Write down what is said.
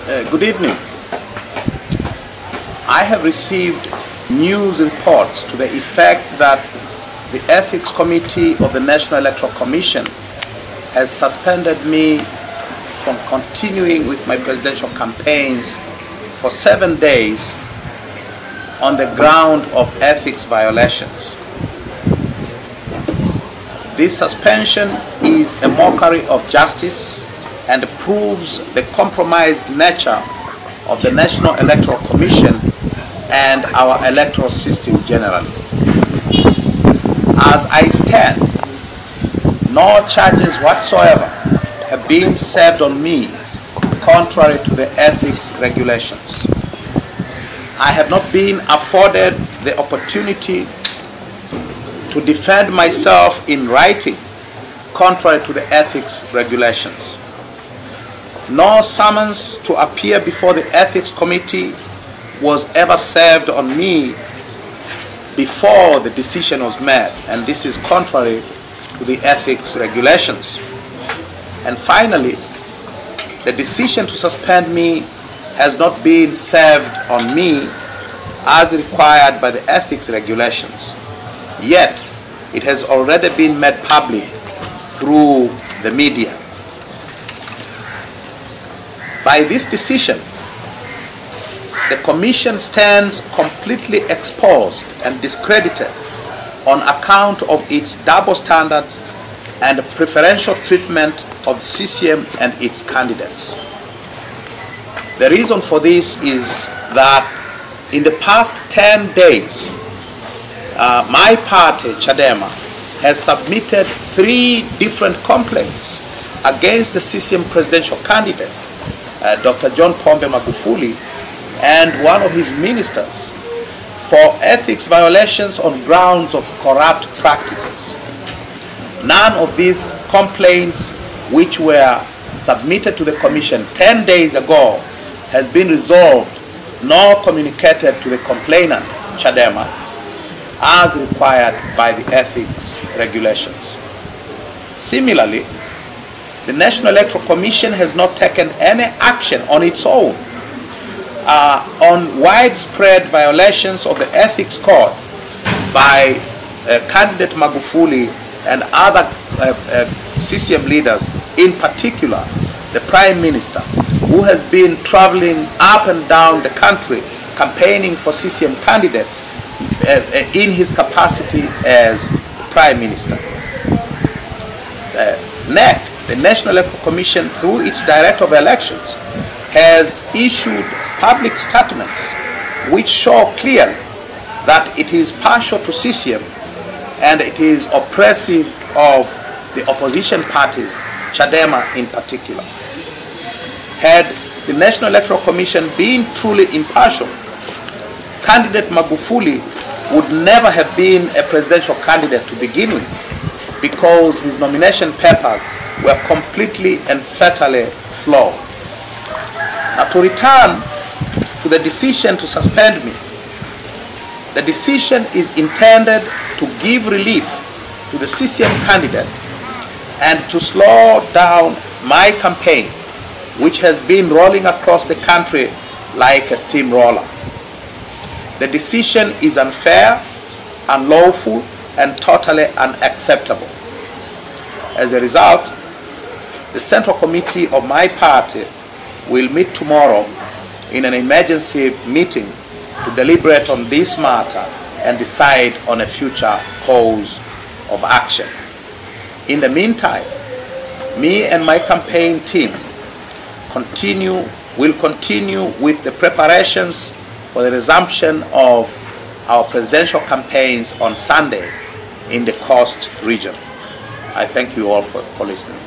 Good evening. I have received news reports to the effect that the Ethics Committee of the National Electoral Commission has suspended me from continuing with my presidential campaigns for 7 days on the ground of ethics violations. This suspension is a mockery of justice and proves the compromised nature of the National Electoral Commission and our electoral system generally. As I stand, no charges whatsoever have been served on me contrary to the ethics regulations. I have not been afforded the opportunity to defend myself in writing contrary to the ethics regulations. No summons to appear before the Ethics Committee was ever served on me before the decision was made, and this is contrary to the ethics regulations. And finally, the decision to suspend me has not been served on me as required by the ethics regulations. Yet, it has already been made public through the media. By this decision, the Commission stands completely exposed and discredited on account of its double standards and preferential treatment of the CCM and its candidates. The reason for this is that in the past 10 days, my party, Chadema, has submitted 3 different complaints against the CCM presidential candidate, Dr. John Pombe Magufuli, and one of his ministers for ethics violations on grounds of corrupt practices. None of these complaints, which were submitted to the Commission 10 days ago, has been resolved nor communicated to the complainant, Chadema, as required by the ethics regulations. Similarly, the National Electoral Commission has not taken any action on its own on widespread violations of the ethics code by candidate Magufuli and other CCM leaders, in particular the Prime Minister, who has been traveling up and down the country campaigning for CCM candidates in his capacity as Prime Minister. NEC, the National Electoral Commission, through its Director of Elections, has issued public statements which show clearly that it is partial to CCM and it is oppressive of the opposition parties, Chadema in particular. Had the National Electoral Commission been truly impartial, candidate Magufuli would never have been a presidential candidate to begin with, because his nomination papers were completely and fatally flawed. Now, to return to the decision to suspend me, the decision is intended to give relief to the CCM candidate and to slow down my campaign, which has been rolling across the country like a steamroller. The decision is unfair, unlawful, and totally unacceptable. As a result, the Central Committee of my party will meet tomorrow in an emergency meeting to deliberate on this matter and decide on a future course of action. In the meantime, me and my campaign team will continue with the preparations for the resumption of our presidential campaigns on Sunday in the Coast region. I thank you all for listening.